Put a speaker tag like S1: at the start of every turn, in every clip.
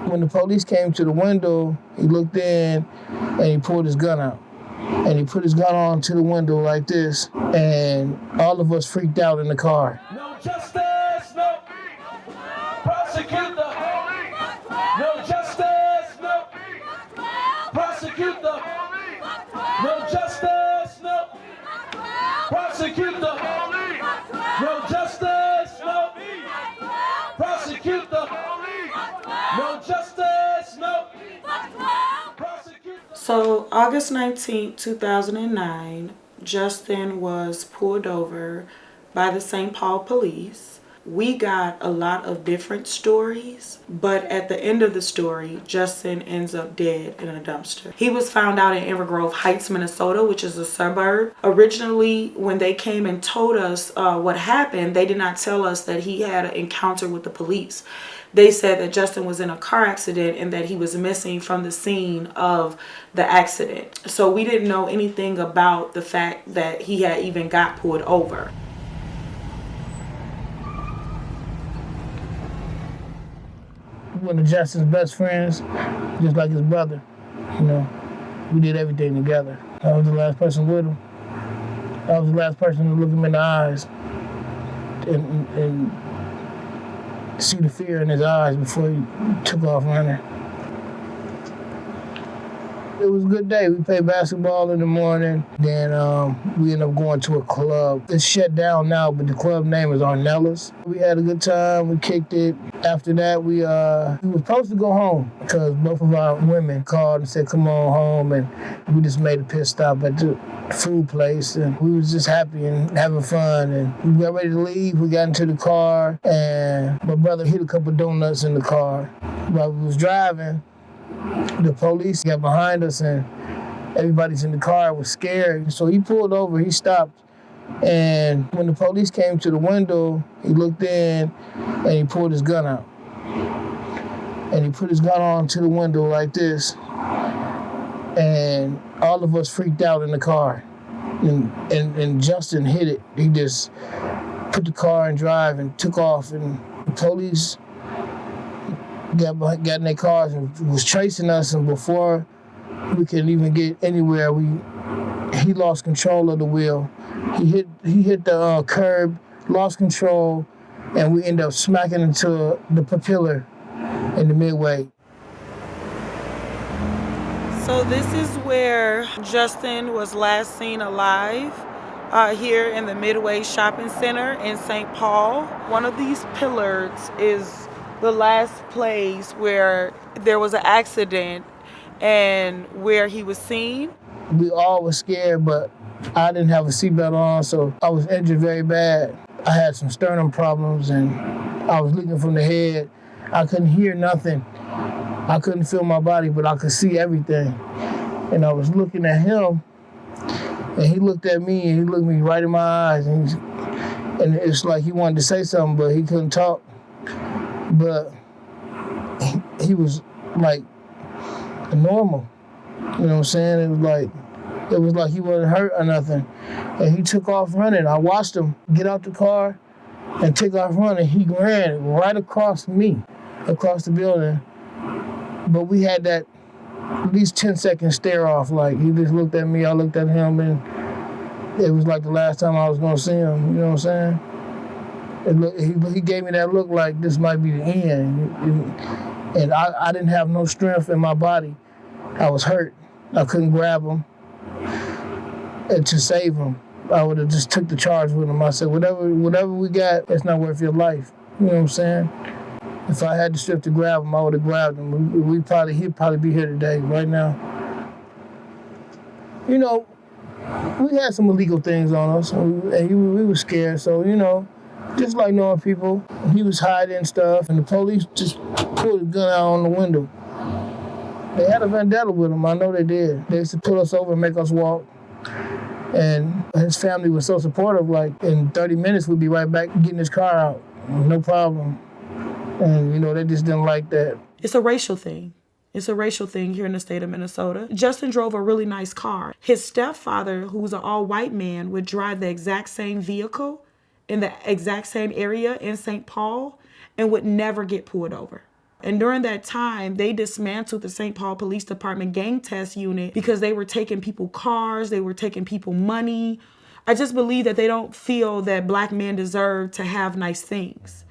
S1: When the police came to the window, he looked in and he pulled his gun out. And he put his gun on to the window like this, and all of us freaked out in the car.
S2: No justice, no. Prosecute the. No justice, no. Prosecute the. No justice, no. Prosecute the. No justice, no. Prosecute the. No justice, no.
S3: So August 19th, 2009, Justin was pulled over by the St. Paul police. We got a lot of different stories, but at the end of the story, Justin ends up dead in a dumpster. He was found out in Evergrove Heights, Minnesota, which is a suburb. Originally, when they came and told us what happened, they did not tell us that he had an encounter with the police. They said that Justin was in a car accident and that he was missing from the scene of the accident. So we didn't know anything about the fact that he had even got pulled over.
S1: One of Justin's best friends, just like his brother. You know, we did everything together. I was the last person with him. I was the last person to look him in the eyes and see the fear in his eyes before he took off running. It was a good day. We played basketball in the morning. Then we ended up going to a club. It's shut down now, but the club name is Arnella's. We had a good time. We kicked it. After that, we were supposed to go home because both of our women called and said, come on home. And we just made a pit stop at the food place. And we was just happy and having fun. And we got ready to leave. We got into the car. And my brother hit a couple donuts in the car. While we was driving, the police got behind us and everybody's in the car was scared. So he pulled over, he stopped. And when the police came to the window, he looked in and he pulled his gun out. And he put his gun on to the window like this. And all of us freaked out in the car. And Justin hit it. He just put the car in drive and took off. And the police got in their cars and was chasing us, and before we could even get anywhere, he lost control of the wheel. He hit the curb, lost control, and we ended up smacking into the propeller in the midway.
S3: So this is where Justin was last seen alive, here in the Midway Shopping Center in St. Paul. One of these pillars is the last place where there was an accident and where he was seen.
S1: We all were scared, but I didn't have a seatbelt on, so I was injured very bad. I had some sternum problems and I was leaking from the head. I couldn't hear nothing. I couldn't feel my body, but I could see everything. And I was looking at him and he looked at me and he looked me right in my eyes. And it's like he wanted to say something, but he couldn't talk. But he was like normal, you know what I'm saying? It was like he wasn't hurt or nothing. And he took off running. I watched him get out the car and take off running. He ran right across me, across the building. But we had that at least 10-second stare off. Like he just looked at me, I looked at him, and it was like the last time I was gonna see him, you know what I'm saying? He gave me that look like this might be the end. And I didn't have no strength in my body. I was hurt. I couldn't grab him and to save him. I would have just took the charge with him. I said, whatever we got, it's not worth your life. You know what I'm saying? If I had the strength to grab him, I would have grabbed him. He'd probably be here today, right now. You know, we had some illegal things on us, and we were scared, so, you know, just like knowing people, he was hiding stuff, and the police just pulled a gun out on the window. They had a vendetta with him, I know they did. They used to pull us over and make us walk. And his family was so supportive, like in 30 minutes we'd be right back getting his car out, no problem. And, you know, they just didn't like that.
S3: It's a racial thing. It's a racial thing here in the state of Minnesota. Justin drove a really nice car. His stepfather, who's an all-white man, would drive the exact same vehicle in the exact same area in St. Paul and would never get pulled over. And during that time, they dismantled the St. Paul Police Department gang test unit because they were taking people cars, they were taking people money. I just believe that they don't feel that black men deserve to have nice things.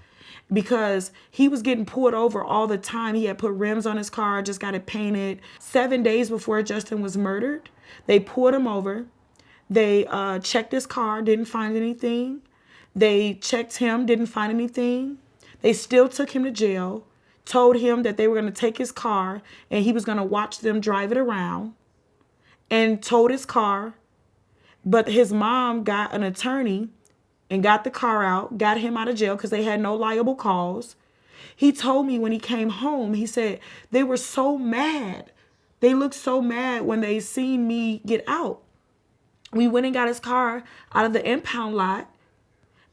S3: Because he was getting pulled over all the time. He had put rims on his car, just got it painted. 7 days before Justin was murdered, they pulled him over. They checked his car, didn't find anything. They checked him, didn't find anything. They still took him to jail, told him that they were going to take his car and he was going to watch them drive it around, and towed his car. But his mom got an attorney and got the car out, got him out of jail because they had no liable cause. He told me when he came home, he said they were so mad. They looked so mad when they seen me get out. We went and got his car out of the impound lot.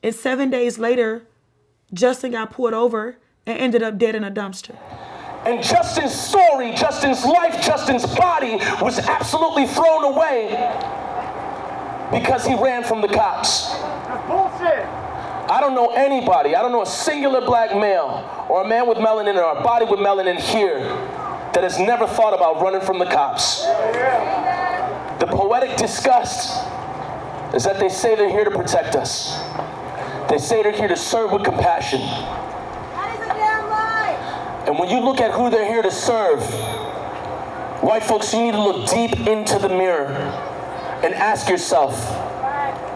S3: And 7 days later, Justin got pulled over and ended up dead in a dumpster.
S2: And Justin's story, Justin's life, Justin's body was absolutely thrown away because he ran from the cops. That's bullshit. I don't know anybody, I don't know a singular black male or a man with melanin or a body with melanin here that has never thought about running from the cops. The poetic disgust is that they say they're here to protect us. They say they're here to serve with compassion.
S4: That is a damn lie.
S2: And when you look at who they're here to serve, white folks, you need to look deep into the mirror and ask yourself,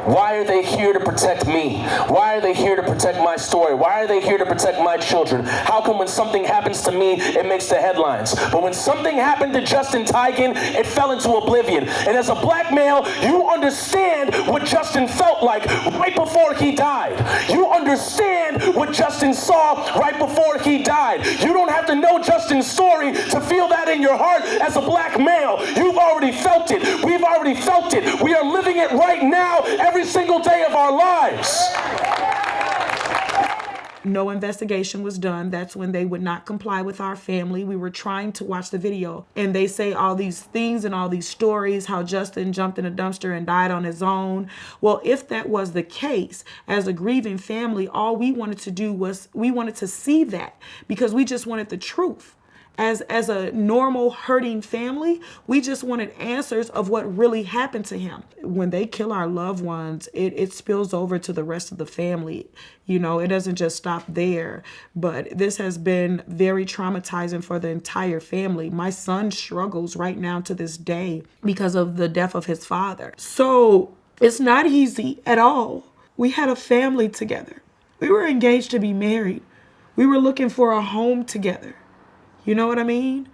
S2: why are they here to protect me? Why are they here to protect my story? Why are they here to protect my children? How come when something happens to me, it makes the headlines? But when something happened to Justin Teigen, it fell into oblivion. And as a black male, you understand what Justin felt like right before he died. You understand what Justin saw right before he died. You don't have to know Justin's story to feel that in your heart as a black male. You've already felt it. We've already felt it. We are living it right now, every single day of our lives.
S3: No investigation was done. That's when they would not comply with our family. We were trying to watch the video, and they say all these things and all these stories, how Justin jumped in a dumpster and died on his own. Well, if that was the case, as a grieving family, all we wanted to do was we wanted to see that, because we just wanted the truth. As a normal hurting family, we just wanted answers of what really happened to him. When they kill our loved ones, it spills over to the rest of the family. You know, it doesn't just stop there. But this has been very traumatizing for the entire family. My son struggles right now to this day because of the death of his father. So it's not easy at all. We had a family together. We were engaged to be married. We were looking for a home together. You know what I mean?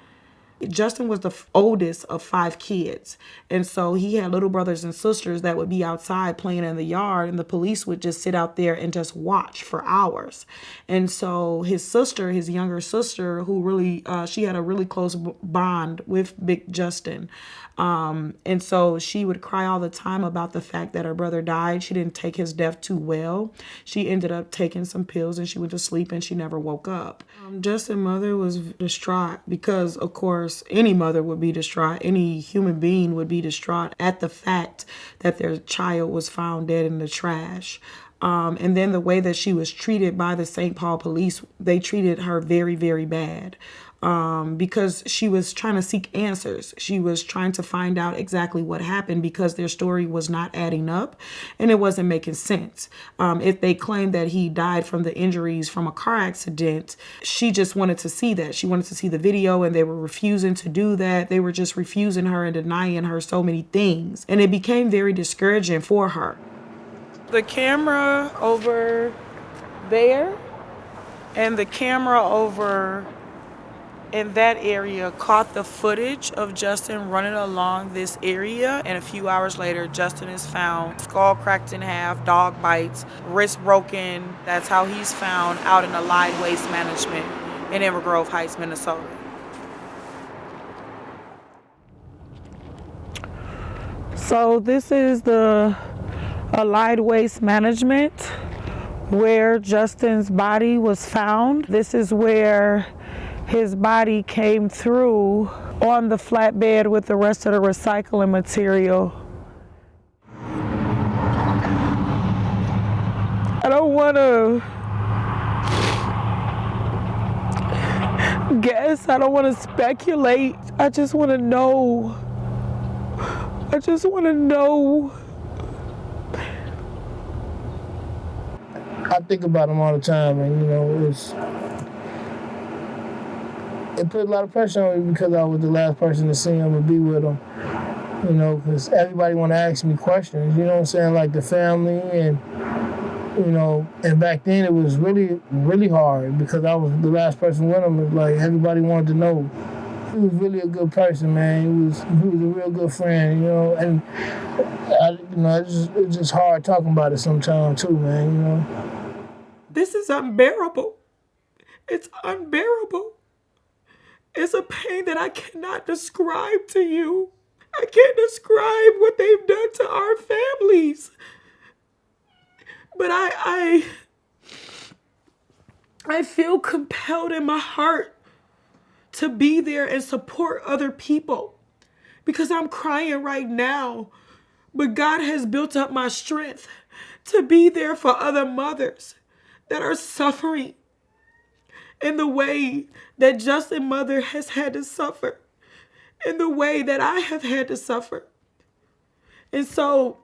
S3: Justin was the oldest of 5 kids. And so he had little brothers and sisters that would be outside playing in the yard, and the police would just sit out there and just watch for hours. And so his sister, his younger sister, who really, she had a really close bond with Big Justin. And so she would cry all the time about the fact that her brother died. She didn't take his death too well. She ended up taking some pills and she went to sleep and she never woke up. Justin's mother was distraught because, of course, any mother would be distraught. Any human being would be distraught at the fact that their child was found dead in the trash. And then the way that she was treated by the St. Paul police, they treated her very, very bad. Because she was trying to seek answers. She was trying to find out exactly what happened because their story was not adding up and it wasn't making sense. If they claimed that he died from the injuries from a car accident, she just wanted to see that. She wanted to see the video, and they were refusing to do that. They were just refusing her and denying her so many things. And it became very discouraging for her. The camera over there and the camera over in that area caught the footage of Justin running along this area, and a few hours later, Justin is found, skull cracked in half, dog bites, wrist broken. That's how he's found out in Allied Waste Management in Emerald Grove Heights, Minnesota. So this is the Allied Waste Management where Justin's body was found. This is where his body came through on the flatbed with the rest of the recycling material. guess. I don't want to speculate. I just want to know. I just want to know.
S1: I think about him all the time, and it put a lot of pressure on me because I was the last person to see him and be with him. Because everybody want to ask me questions, you know what I'm saying, like the family, and and back then it was really, really hard because I was the last person with him. It was like everybody wanted to know. He was really a good person, man. He was a real good friend, and it's just hard talking about it sometimes too, man,
S3: This is unbearable. It's unbearable. It's a pain that I cannot describe to you. I can't describe what they've done to our families. But I feel compelled in my heart to be there and support other people because I'm crying right now. But God has built up my strength to be there for other mothers that are suffering in the way that Justin's mother has had to suffer, in the way that I have had to suffer. And so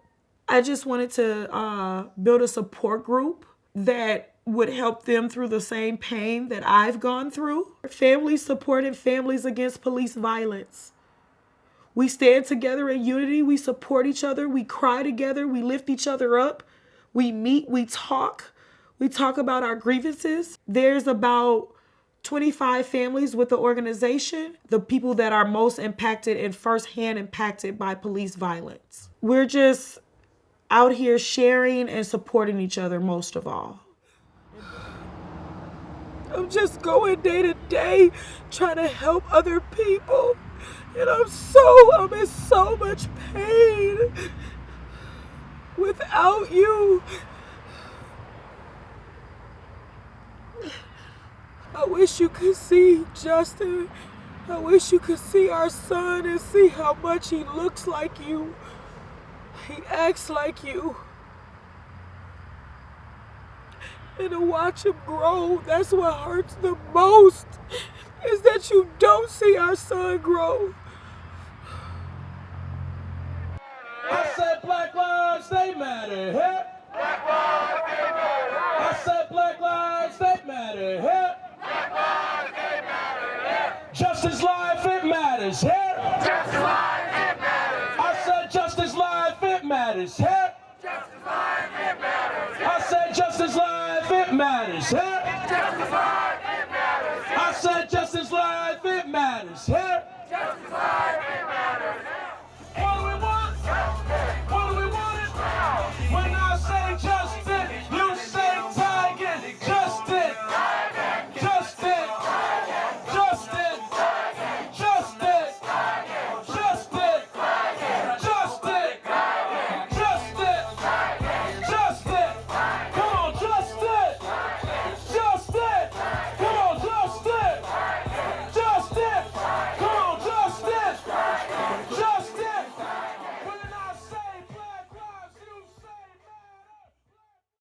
S3: I just wanted to build a support group that would help them through the same pain that I've gone through. Families supporting families against police violence. We stand together in unity. We support each other. We cry together. We lift each other up. We meet. We talk. We talk about our grievances. There's about 25 families with the organization, the people that are most impacted and firsthand impacted by police violence. We're just out here sharing and supporting each other most of all. I'm just going day to day trying to help other people. And I'm in so much pain. Without you, I wish you could see Justin. I wish you could see our son and see how much he looks like you. He acts like you. And to watch him grow, that's what hurts the most, is that you don't see our son grow.
S2: I said Black Lives, they matter, hey? Black Lives, they matter, hey? I said Black Lives, they matter, hey? Black Lives, they matter, hey? Justice life, it matters, hey? Justice life, it matters. I said justice life, it matters, hey? Justice life, it matters. I said justice life, it matters, hey? Justice life, it matters. I said justice life, it matters, hey?